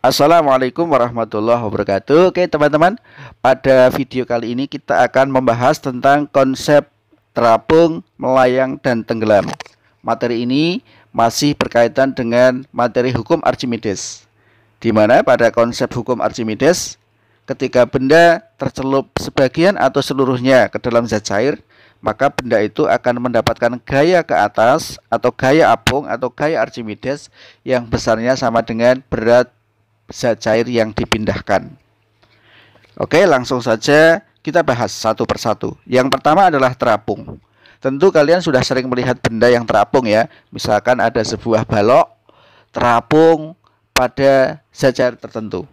Assalamualaikum warahmatullahi wabarakatuh. Oke teman-teman, pada video kali ini kita akan membahas tentang konsep terapung, melayang, dan tenggelam. Materi ini masih berkaitan dengan materi hukum Archimedes, di mana pada konsep hukum Archimedes, ketika benda tercelup sebagian atau seluruhnya ke dalam zat cair, maka benda itu akan mendapatkan gaya ke atas atau gaya apung atau gaya Archimedes yang besarnya sama dengan berat zat cair yang dipindahkan. Oke, langsung saja kita bahas satu persatu. Yang pertama adalah terapung. Tentu kalian sudah sering melihat benda yang terapung ya. Misalkan ada sebuah balok terapung pada zat cair tertentu.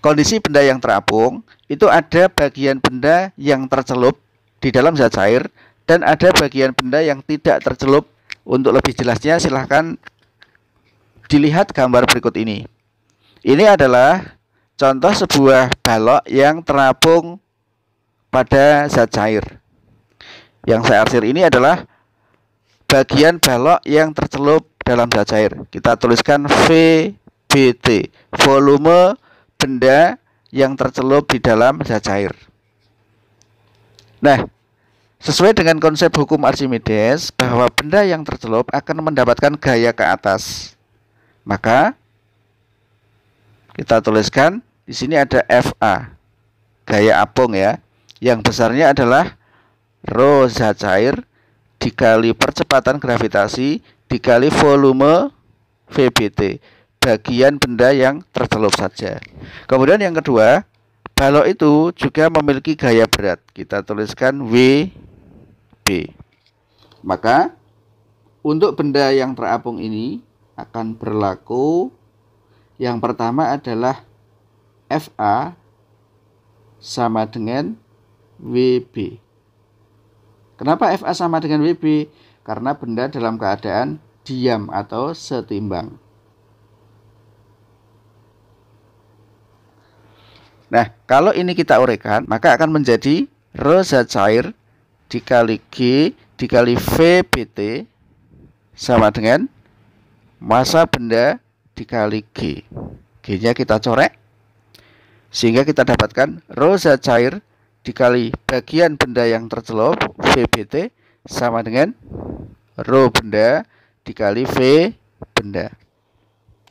Kondisi benda yang terapung itu ada bagian benda yang tercelup di dalam zat cair dan ada bagian benda yang tidak tercelup. Untuk lebih jelasnya silahkan dilihat gambar berikut ini. Ini adalah contoh sebuah balok yang terapung pada zat cair. Yang saya arsir ini adalah bagian balok yang tercelup dalam zat cair. Kita tuliskan VBT, volume benda yang tercelup di dalam zat cair. Nah, sesuai dengan konsep hukum Archimedes bahwa benda yang tercelup akan mendapatkan gaya ke atas. Maka kita tuliskan di sini ada FA, gaya apung ya, yang besarnya adalah rho zat cair dikali percepatan gravitasi dikali volume VBT, bagian benda yang tercelup saja. Kemudian yang kedua, balok itu juga memiliki gaya berat. Kita tuliskan WB. Maka untuk benda yang terapung ini akan berlaku yang pertama adalah FA sama dengan WB. Kenapa FA sama dengan WB? Karena benda dalam keadaan diam atau setimbang. Nah, kalau ini kita uraikan, maka akan menjadi rho zat cair dikali G dikali VBT sama dengan massa benda dikali G. G-nya kita corek sehingga kita dapatkan rho zat cair dikali bagian benda yang tercelup VBT sama dengan rho benda dikali V benda.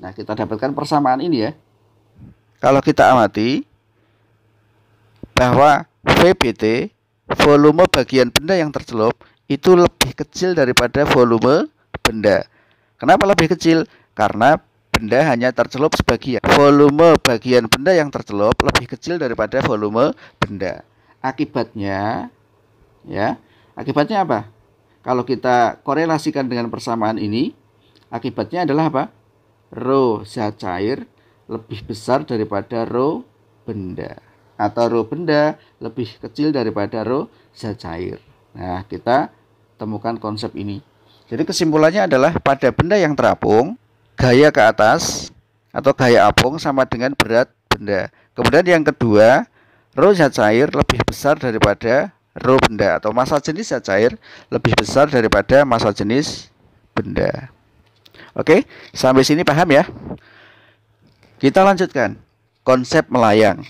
Nah, kita dapatkan persamaan ini ya. Kalau kita amati bahwa VBT, volume bagian benda yang tercelup, itu lebih kecil daripada volume benda. Kenapa lebih kecil? Karena benda hanya tercelup sebagian. Volume bagian benda yang tercelup lebih kecil daripada volume benda. Akibatnya apa? Kalau kita korelasikan dengan persamaan ini, akibatnya adalah apa? Rho zat cair lebih besar daripada rho benda, atau rho benda lebih kecil daripada rho zat cair. Nah, kita temukan konsep ini. Jadi kesimpulannya adalah pada benda yang terapung, gaya ke atas atau gaya apung sama dengan berat benda. Kemudian yang kedua, rho zat cair lebih besar daripada rho benda, atau massa jenis zat cair lebih besar daripada massa jenis benda. Oke, sampai sini paham ya? Kita lanjutkan konsep melayang.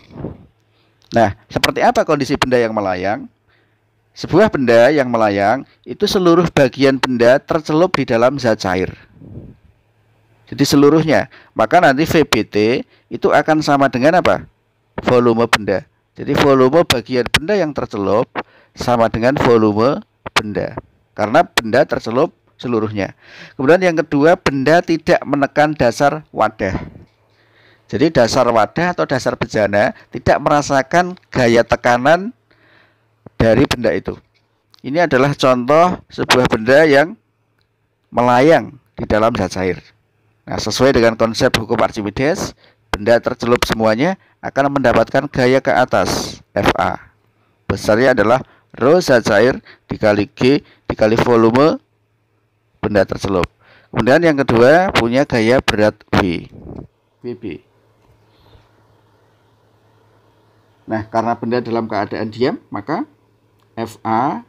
Nah, seperti apa kondisi benda yang melayang? Sebuah benda yang melayang itu seluruh bagian benda tercelup di dalam zat cair. Jadi seluruhnya. Maka nanti VBT itu akan sama dengan apa? Volume benda. Jadi volume bagian benda yang tercelup sama dengan volume benda. Karena benda tercelup seluruhnya. Kemudian yang kedua, benda tidak menekan dasar wadah. Jadi dasar wadah atau dasar bejana tidak merasakan gaya tekanan dari benda itu. Ini adalah contoh sebuah benda yang melayang di dalam zat cair. Nah, sesuai dengan konsep hukum Archimedes, benda tercelup semuanya akan mendapatkan gaya ke atas, FA. Besarnya adalah rho zat cair dikali G dikali volume benda tercelup. Kemudian yang kedua punya gaya berat VB. Nah, karena benda dalam keadaan diam, maka FA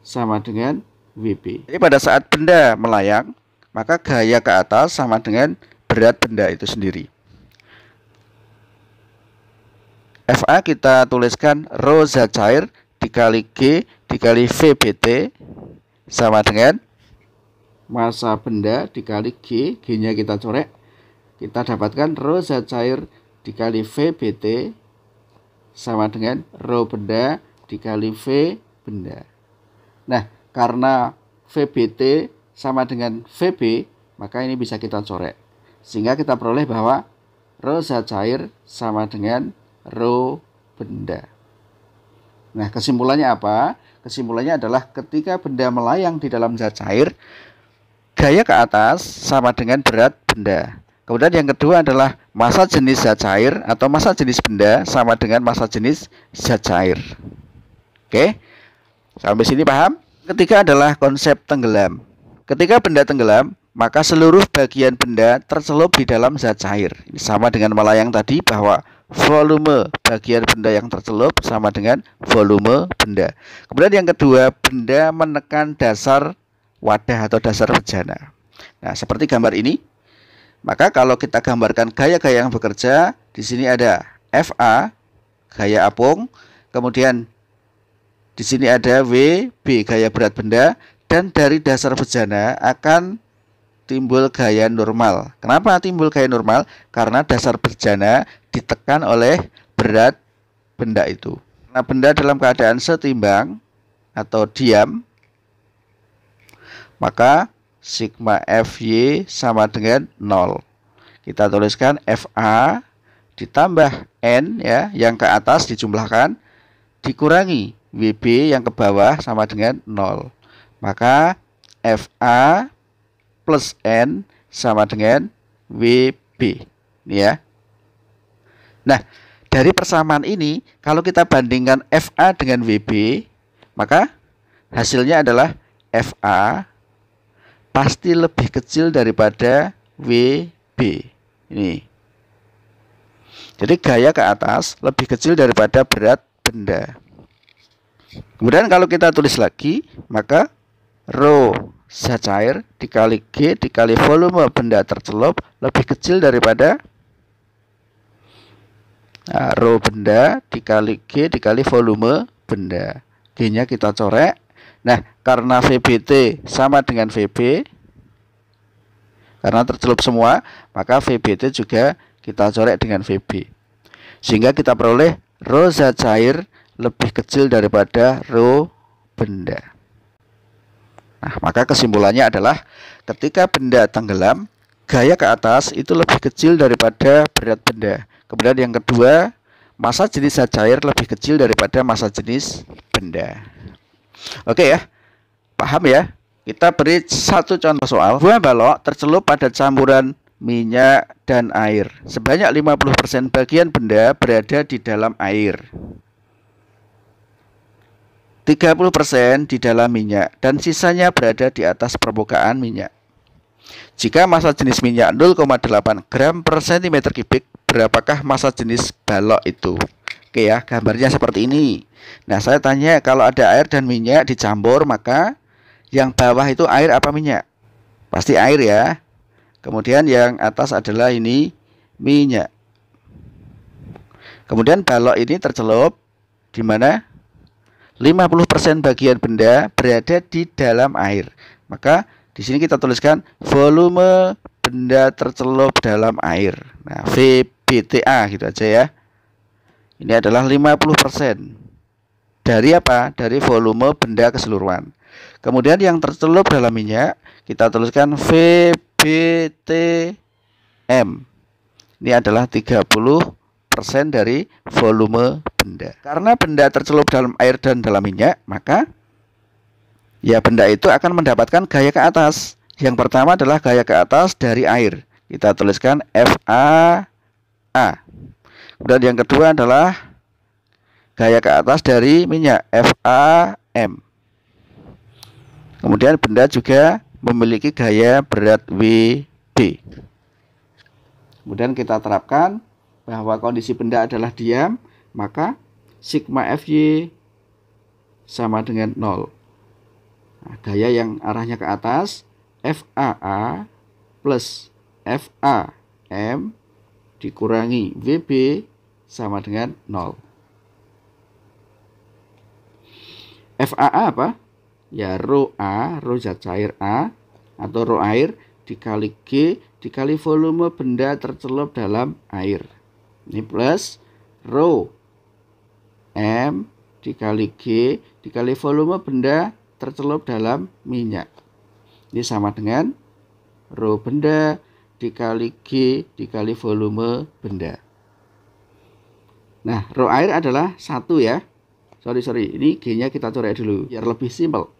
sama dengan WB. Jadi pada saat benda melayang, maka gaya ke atas sama dengan berat benda itu sendiri. FA kita tuliskan rho zat cair dikali G dikali VBT sama dengan massa benda dikali G, G-nya kita corek. Kita dapatkan rho zat cair dikali VBT sama dengan rho benda dikali V benda. Nah, karena VBT sama dengan VB, maka ini bisa kita corek. Sehingga kita peroleh bahwa rho zat cair sama dengan rho benda. Nah, kesimpulannya apa? Kesimpulannya adalah ketika benda melayang di dalam zat cair, gaya ke atas sama dengan berat benda. Kemudian yang kedua adalah massa jenis zat cair atau massa jenis benda sama dengan massa jenis zat cair. Oke, sampai sini paham? Ketiga adalah konsep tenggelam. Ketika benda tenggelam, maka seluruh bagian benda tercelup di dalam zat cair. Ini sama dengan melayang tadi, bahwa volume bagian benda yang tercelup sama dengan volume benda. Kemudian yang kedua, benda menekan dasar wadah atau dasar bejana. Nah, seperti gambar ini. Maka kalau kita gambarkan gaya-gaya yang bekerja, di sini ada FA, gaya apung, kemudian di sini ada WB, gaya berat benda, dan dari dasar bejana akan timbul gaya normal. Kenapa timbul gaya normal? Karena dasar bejana ditekan oleh berat benda itu. Nah, benda dalam keadaan setimbang atau diam, maka sigma Fy sama dengan 0. Kita tuliskan Fa ditambah N ya, yang ke atas dijumlahkan, dikurangi Wb yang ke bawah sama dengan 0. Maka Fa plus N sama dengan Wb. Ini ya. Nah, dari persamaan ini, kalau kita bandingkan Fa dengan Wb, maka hasilnya adalah Fa pasti lebih kecil daripada WB. Ini. Jadi gaya ke atas lebih kecil daripada berat benda. Kemudian kalau kita tulis lagi, maka rho zat cair dikali G dikali volume benda tercelup lebih kecil daripada rho benda dikali G dikali volume benda. G-nya kita corek. Nah, karena VBT sama dengan VB, karena tercelup semua, maka VBT juga kita corek dengan VB. Sehingga kita peroleh rho zat cair lebih kecil daripada rho benda. Nah, maka kesimpulannya adalah ketika benda tenggelam, gaya ke atas itu lebih kecil daripada berat benda. Kemudian yang kedua, massa jenis zat cair lebih kecil daripada massa jenis benda. Oke ya, paham ya? Kita beri satu contoh soal. Buah balok tercelup pada campuran minyak dan air. Sebanyak 50% bagian benda berada di dalam air, 30% di dalam minyak, dan sisanya berada di atas permukaan minyak. Jika massa jenis minyak 0,8 gram per cm kubik, berapakah massa jenis balok itu? Oke ya, gambarnya seperti ini. Nah, saya tanya, kalau ada air dan minyak dicampur, maka yang bawah itu air apa minyak? Pasti air ya. Kemudian yang atas adalah ini minyak. Kemudian balok ini tercelup di mana 50% bagian benda berada di dalam air. Maka di sini kita tuliskan volume benda tercelup dalam air. Nah, VBTA gitu aja ya. Ini adalah 50% dari apa? Dari volume benda keseluruhan. Kemudian yang tercelup dalam minyak kita tuliskan VBTM. Ini adalah 30% dari volume benda. Karena benda tercelup dalam air dan dalam minyak, maka ya benda itu akan mendapatkan gaya ke atas. Yang pertama adalah gaya ke atas dari air. Kita tuliskan FA. Kemudian yang kedua adalah gaya ke atas dari minyak, FAM. Kemudian benda juga memiliki gaya berat WB. Kemudian kita terapkan bahwa kondisi benda adalah diam, maka sigma Fy sama dengan 0. Nah, gaya yang arahnya ke atas, FAA plus FA M dikurangi VB sama dengan 0. FAA apa? Ya rho A, rho zat cair A atau rho air dikali G dikali volume benda tercelup dalam air. Ini plus rho M dikali G dikali volume benda tercelup dalam minyak. Ini sama dengan rho benda dikali G dikali volume benda. Nah, rho air adalah 1 ya. Sorry, ini G-nya kita coret dulu biar lebih simpel.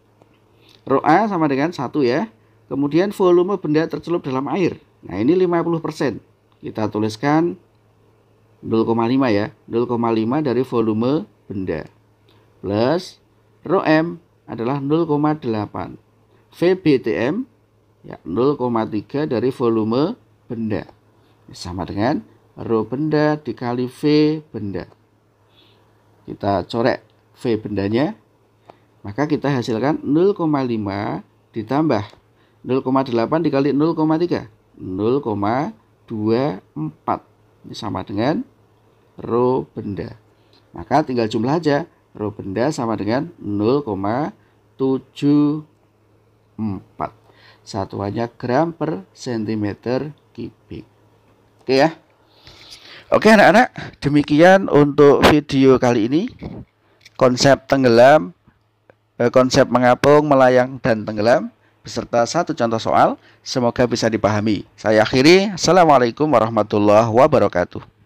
Rho A sama dengan 1 ya. Kemudian volume benda tercelup dalam air. Nah, ini 50%. Kita tuliskan 0,5 ya. 0,5 dari volume benda. Plus rho M adalah 0,8. VBTM ya 0,3 dari volume benda. Sama dengan rho benda dikali V benda. Kita coret V bendanya, maka kita hasilkan 0,5 ditambah 0,8 dikali 0,3, 0,24. Ini sama dengan rho benda. Maka tinggal jumlah aja. Rho benda sama dengan 0,74. Satuannya gram per sentimeter kubik. Oke ya. Oke anak-anak, demikian untuk video kali ini. Konsep tenggelam, konsep mengapung, melayang, dan tenggelam beserta satu contoh soal. Semoga bisa dipahami. Saya akhiri. Assalamualaikum warahmatullahi wabarakatuh.